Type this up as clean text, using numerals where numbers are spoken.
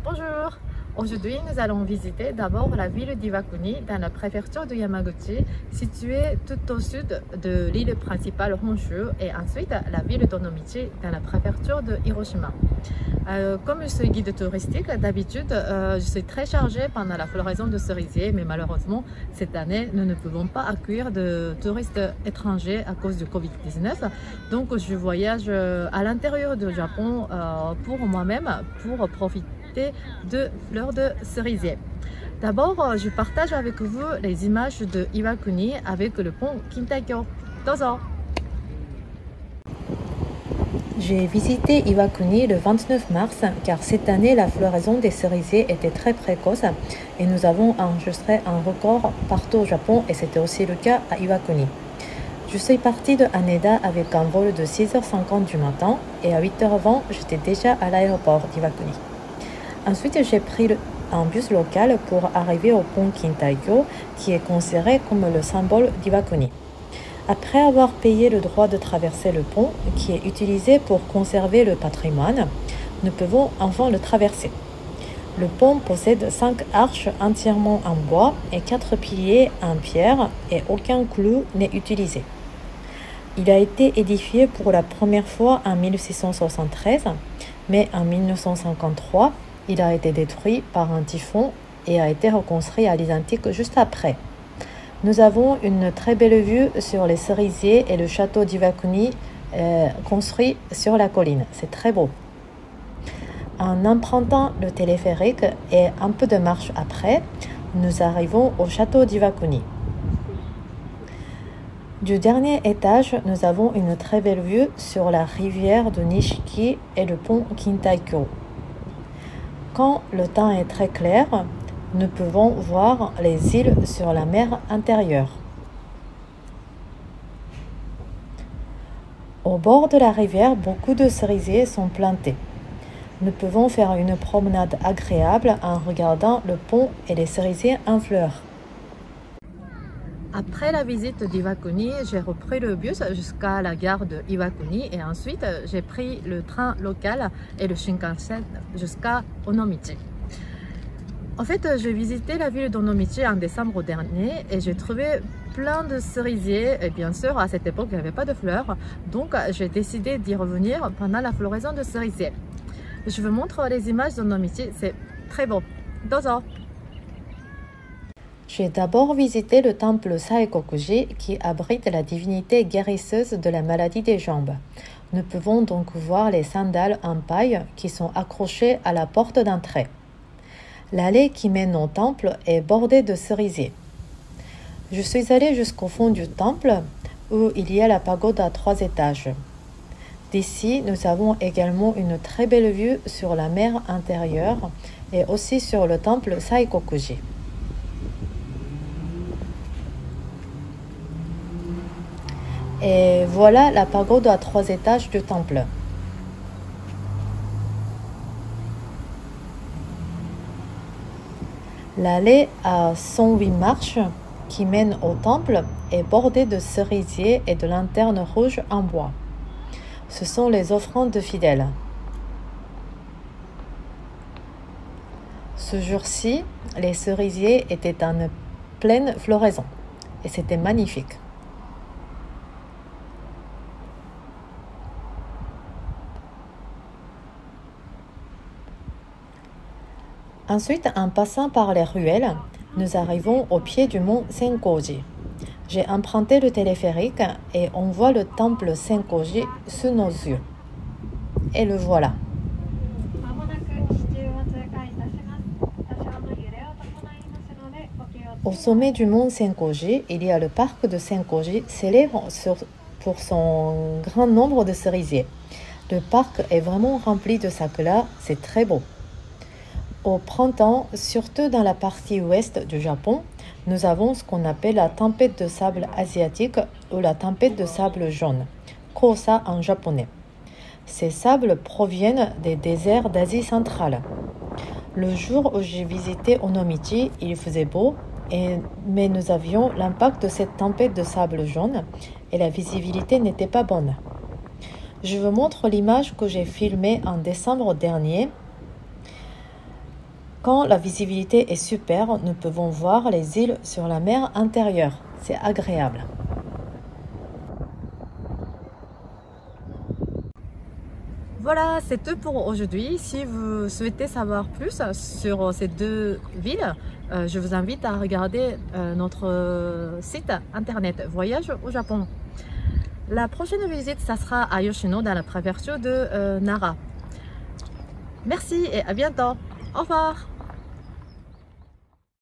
Bonjour! Aujourd'hui, nous allons visiter d'abord la ville d'Iwakuni dans la préfecture de Yamaguchi, située tout au sud de l'île principale Honshu, et ensuite la ville d'Onomichi dans la préfecture de Hiroshima. Comme je suis guide touristique, d'habitude, je suis très chargée pendant la floraison de cerisiers, mais malheureusement, cette année, nous ne pouvons pas accueillir de touristes étrangers à cause du Covid-19. Donc, je voyage à l'intérieur du Japon pour moi-même, pour profiter de fleurs de cerisier. D'abord, je partage avec vous les images de Iwakuni avec le pont Kintai-kyo. Dozo! J'ai visité Iwakuni le 29 mars car cette année la floraison des cerisiers était très précoce et nous avons enregistré un record partout au Japon et c'était aussi le cas à Iwakuni. Je suis partie de Haneda avec un vol de 6h50 du matin et à 8h20 j'étais déjà à l'aéroport d'Iwakuni. Ensuite, j'ai pris un bus local pour arriver au pont Kintai-kyo, qui est considéré comme le symbole d'Iwakuni. Après avoir payé le droit de traverser le pont, qui est utilisé pour conserver le patrimoine, nous pouvons enfin le traverser. Le pont possède 5 arches entièrement en bois et 4 piliers en pierre et aucun clou n'est utilisé. Il a été édifié pour la première fois en 1673, mais en 1953, il a été détruit par un typhon et a été reconstruit à l'identique juste après. Nous avons une très belle vue sur les cerisiers et le château d'Iwakuni construit sur la colline. C'est très beau. En empruntant le téléphérique et un peu de marche après, nous arrivons au château d'Iwakuni. Du dernier étage, nous avons une très belle vue sur la rivière de Nishiki et le pont Kintai-kyo. Quand le temps est très clair, nous pouvons voir les îles sur la mer intérieure. Au bord de la rivière, beaucoup de cerisiers sont plantés. Nous pouvons faire une promenade agréable en regardant le pont et les cerisiers en fleurs. Après la visite d'Iwakuni, j'ai repris le bus jusqu'à la gare de Iwakuni et ensuite j'ai pris le train local et le Shinkansen jusqu'à Onomichi. En fait, j'ai visité la ville d'Onomichi en décembre dernier et j'ai trouvé plein de cerisiers et bien sûr à cette époque il n'y avait pas de fleurs, donc j'ai décidé d'y revenir pendant la floraison de cerisiers. Je vous montre les images d'Onomichi, c'est très beau. Dozo! J'ai d'abord visité le temple Saikokuji qui abrite la divinité guérisseuse de la maladie des jambes. Nous pouvons donc voir les sandales en paille qui sont accrochées à la porte d'entrée. L'allée qui mène au temple est bordée de cerisiers. Je suis allée jusqu'au fond du temple où il y a la pagode à 3 étages. D'ici, nous avons également une très belle vue sur la mer intérieure et aussi sur le temple Saikokuji. Et voilà la pagode à 3 étages du temple. L'allée à 108 marches qui mène au temple est bordée de cerisiers et de lanternes rouges en bois. Ce sont les offrandes de fidèles. Ce jour-ci, les cerisiers étaient en pleine floraison et c'était magnifique. Ensuite, en passant par les ruelles, nous arrivons au pied du mont Senkoji. J'ai emprunté le téléphérique et on voit le temple Senkoji sous nos yeux. Et le voilà. Au sommet du mont Senkoji, il y a le parc de Senkoji, célèbre pour son grand nombre de cerisiers. Le parc est vraiment rempli de sakura, c'est très beau. Au printemps, surtout dans la partie ouest du Japon, nous avons ce qu'on appelle la tempête de sable asiatique ou la tempête de sable jaune, kosa en japonais. Ces sables proviennent des déserts d'Asie centrale. Le jour où j'ai visité Onomichi, il faisait beau, mais nous avions l'impact de cette tempête de sable jaune et la visibilité n'était pas bonne. Je vous montre l'image que j'ai filmée en décembre dernier. Quand la visibilité est super, nous pouvons voir les îles sur la mer intérieure. C'est agréable. Voilà, c'est tout pour aujourd'hui. Si vous souhaitez savoir plus sur ces deux villes, je vous invite à regarder notre site internet Voyage au Japon. La prochaine visite, ça sera à Yoshino, dans la préfecture de Nara. Merci et à bientôt. Au revoir.